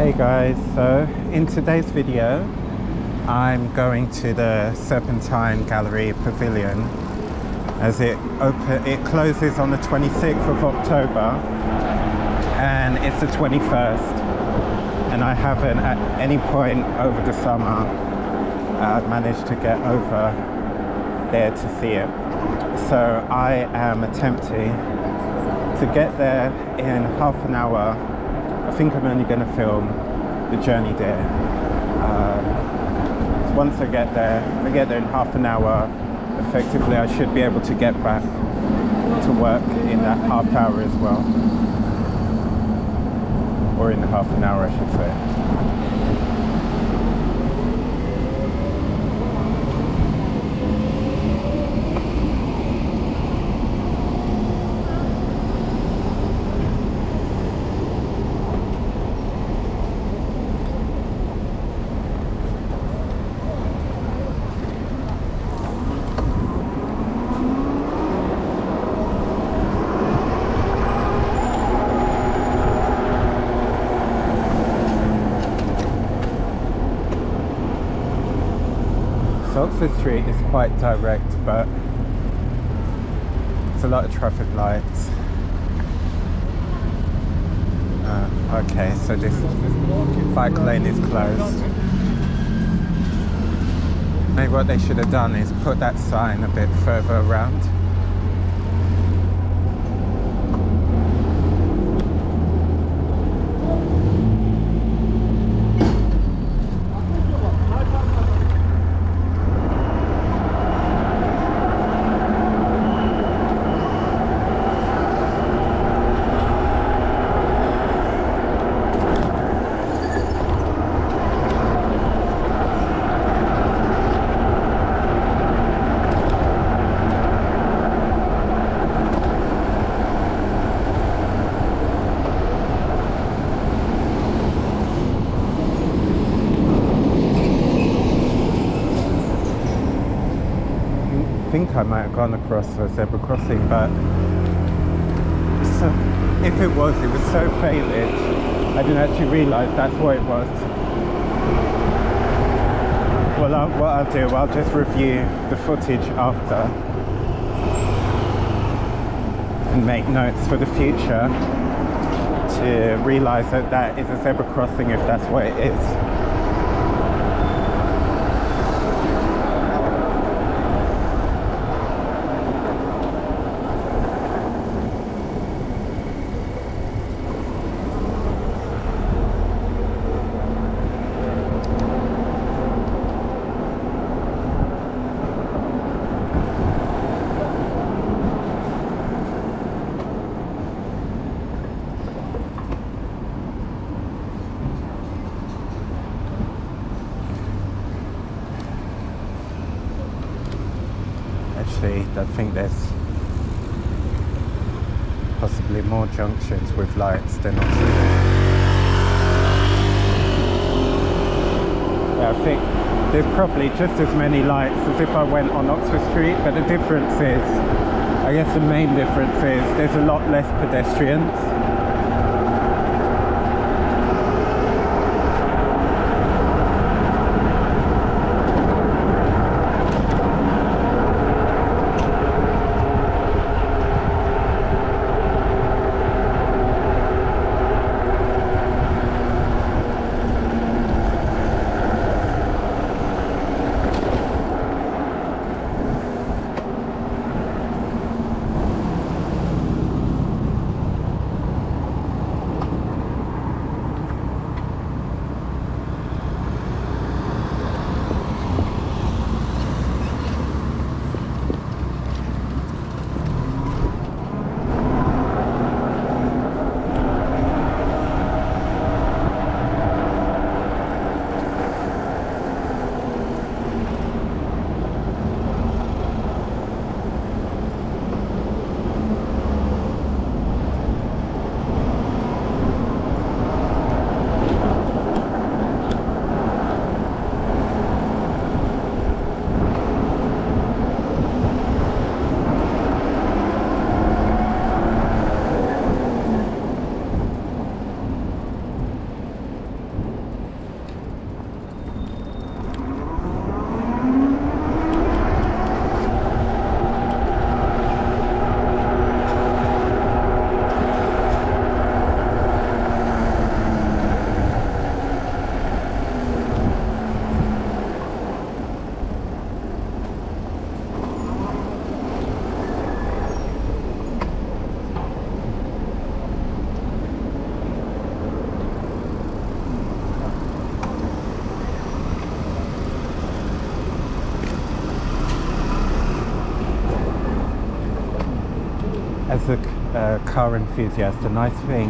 Hey guys, so in today's video I'm going to the Serpentine Gallery Pavilion as it closes on the 26th of October and it's the 21st, and I haven't at any point over the summer managed to get over there to see it. So I am attempting to get there in half an hour. I think I'm only going to film the journey there. Once I get there in half an hour. Effectively, I should be able to get back to work in that half hour as well. Or in the half an hour, I should say. Oxford Street is quite direct, but it's a lot of traffic lights. Okay, so this bike lane is closed. Maybe what they should have done is put that sign a bit further around. I think I might have gone across a zebra crossing, but if it was so faded, I didn't actually realise that's what it was. Well, what I'll do, I'll just review the footage after and make notes for the future to realise that that is a zebra crossing if that's what it is. I think there's possibly more junctions with lights than Oxford. Yeah, I think there's probably just as many lights as if I went on Oxford Street, but the difference is, I guess the main difference is there's a lot less pedestrians. a car enthusiast, a nice thing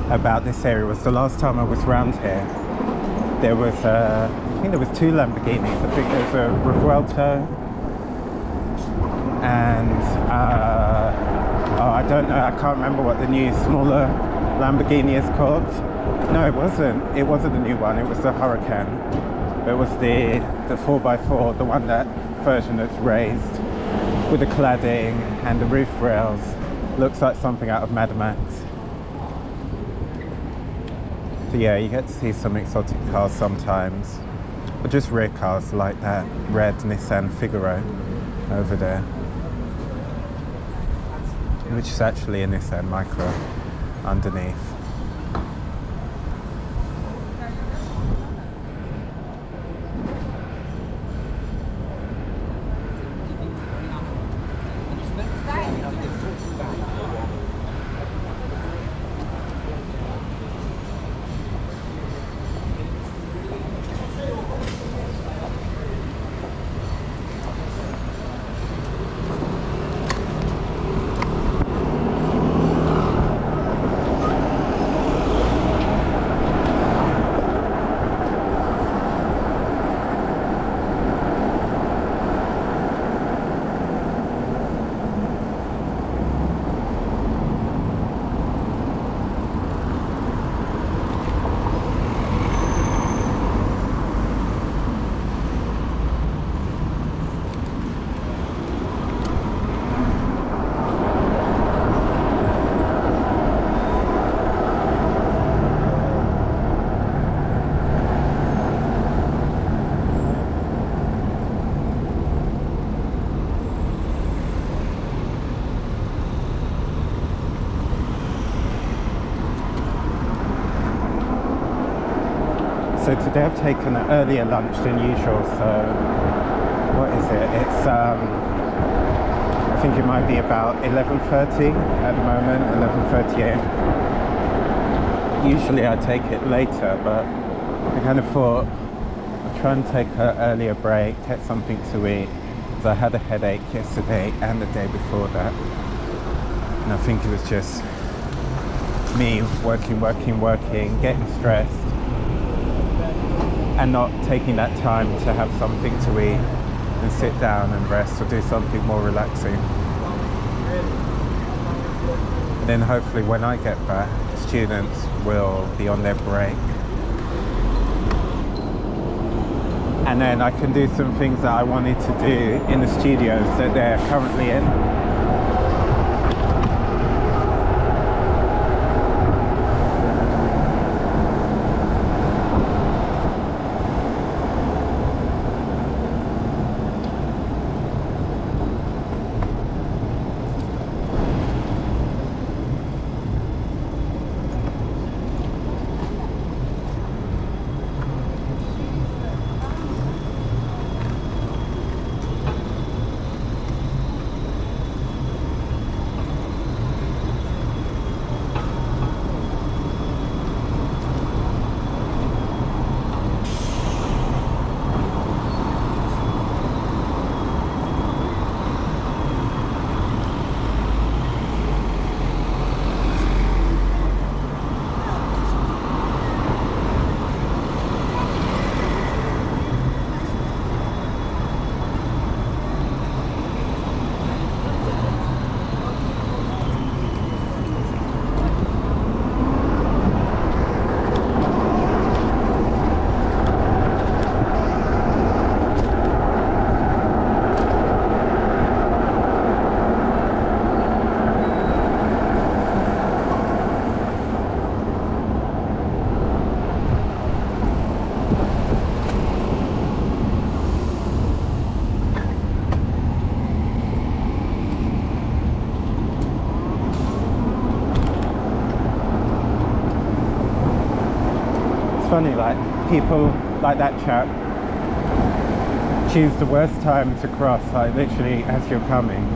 about this area was the last time I was round here, there was I think there was two Lamborghinis. I think there's a Revuelto and I don't know, I can't remember what the new smaller Lamborghini is called. No, it wasn't the new one, it was the Huracan. It was the 4x4, the one, that version that's raised with the cladding and the roof rails. Looks like something out of Mad Max. So yeah, you get to see some exotic cars sometimes, or just rear cars like that red Nissan Figaro over there, which is actually a Nissan Micra underneath. So today I've taken an earlier lunch than usual, so what is it? It's I think it might be about 11:30 at the moment, 11:30 a.m. Usually I take it later, but I kind of thought I'd try and take an earlier break, get something to eat, because I had a headache yesterday and the day before that. And I think it was just me working, getting stressed, and not taking that time to have something to eat and sit down and rest or do something more relaxing. And then hopefully when I get back, students will be on their break. And then I can do some things that I wanted to do in the studios that they're currently in. Funny, like people like that chap choose the worst time to cross, like literally as you're coming.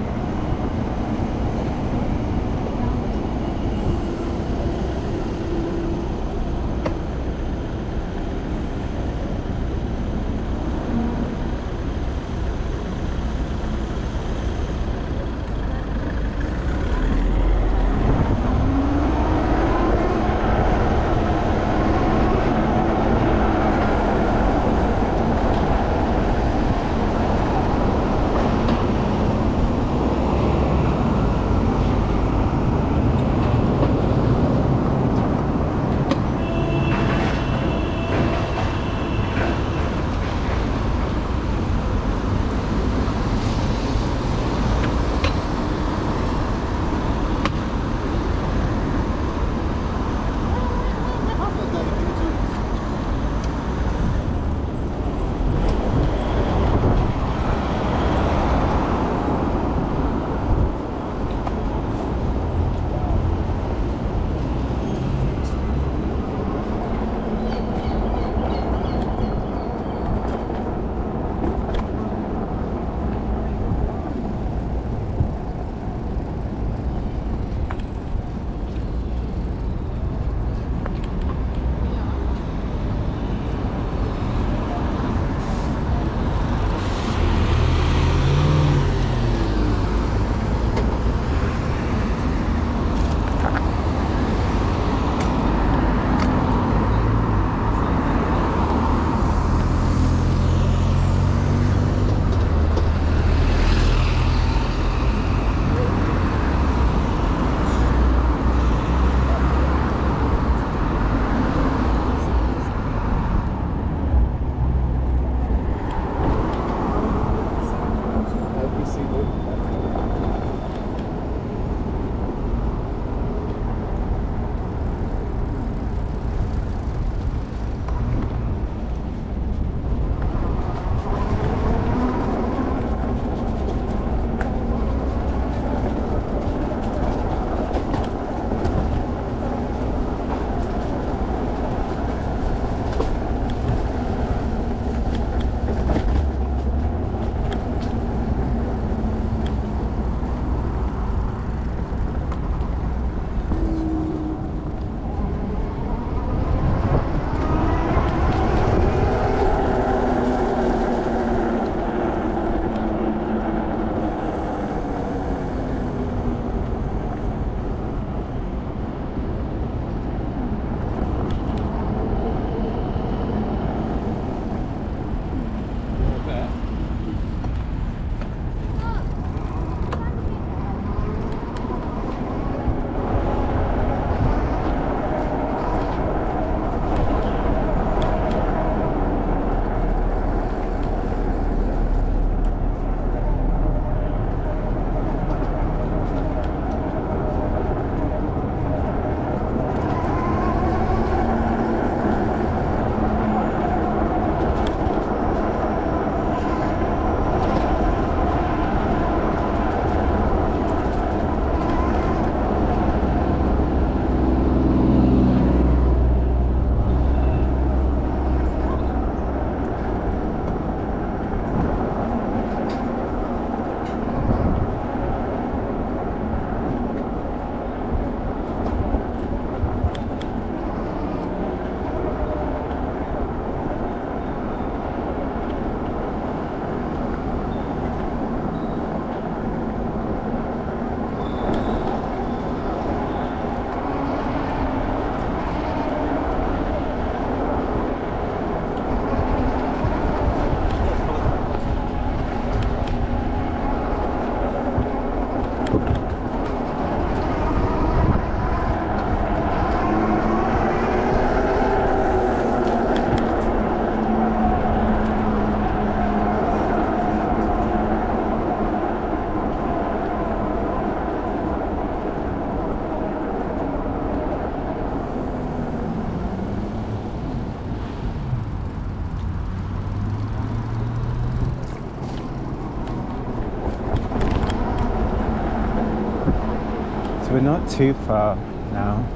So we're not too far now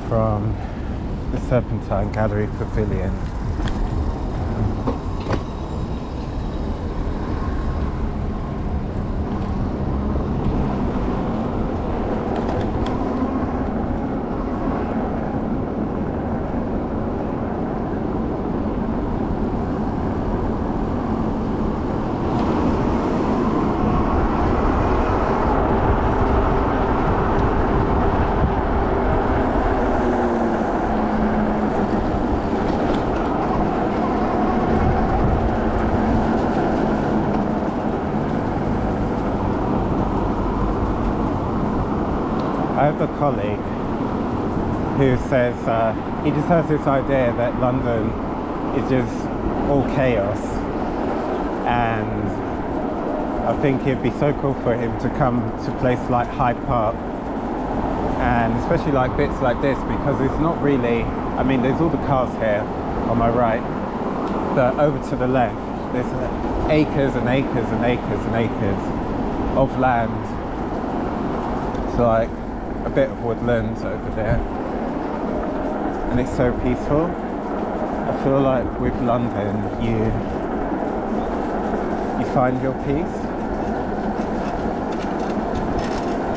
from the Serpentine Gallery Pavilion. I have a colleague who says he just has this idea that London is just all chaos, and I think it'd be so cool for him to come to a place like Hyde Park, and especially like bits like this, because it's not really, I mean, there's all the cars here on my right, but over to the left there's acres and acres and acres and acres of land. It's like a bit of woodlands over there, and it's so peaceful. I feel like with London you find your peace.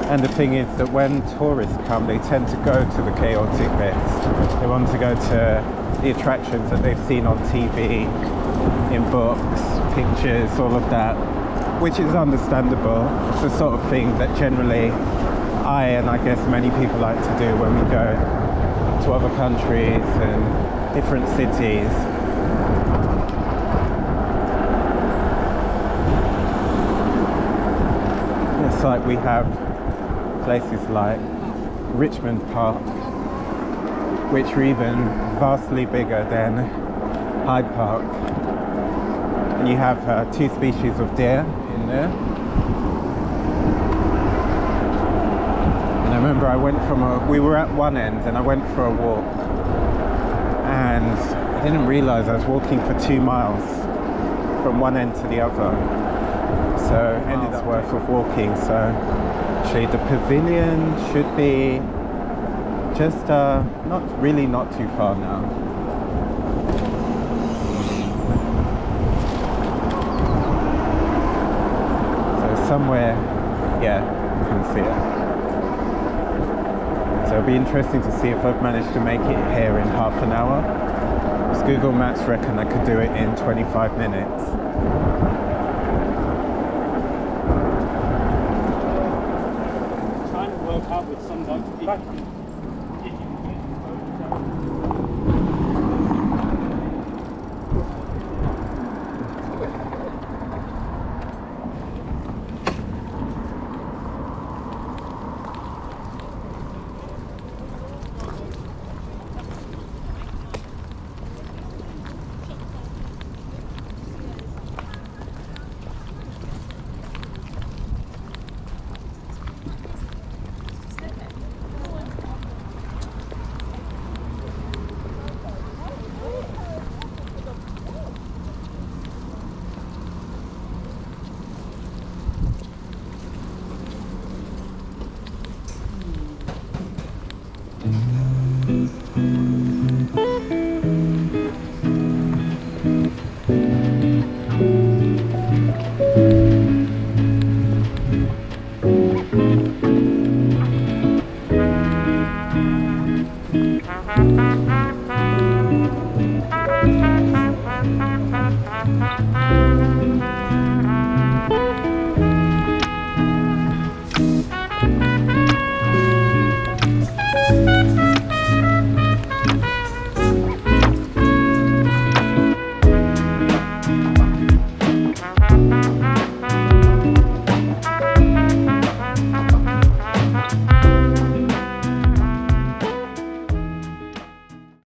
And the thing is that when tourists come, they tend to go to the chaotic bits. They want to go to the attractions that they've seen on TV, in books, pictures, all of that, which is understandable. It's the sort of thing that generally I, and I guess many people, like to do when we go to other countries and different cities. It's like we have places like Richmond Park, which are even vastly bigger than Hyde Park. And you have 2 species of deer in there. I remember I went we were at one end and I went for a walk, and I didn't realise I was walking for 2 miles from one end to the other, so ended up worth of walking. So actually the pavilion should be just not too far now. So somewhere, yeah, you can see it. So it'll be interesting to see if I've managed to make it here in half an hour. Because Google Maps reckon I could do it in 25 minutes. Trying to work out with some dogs.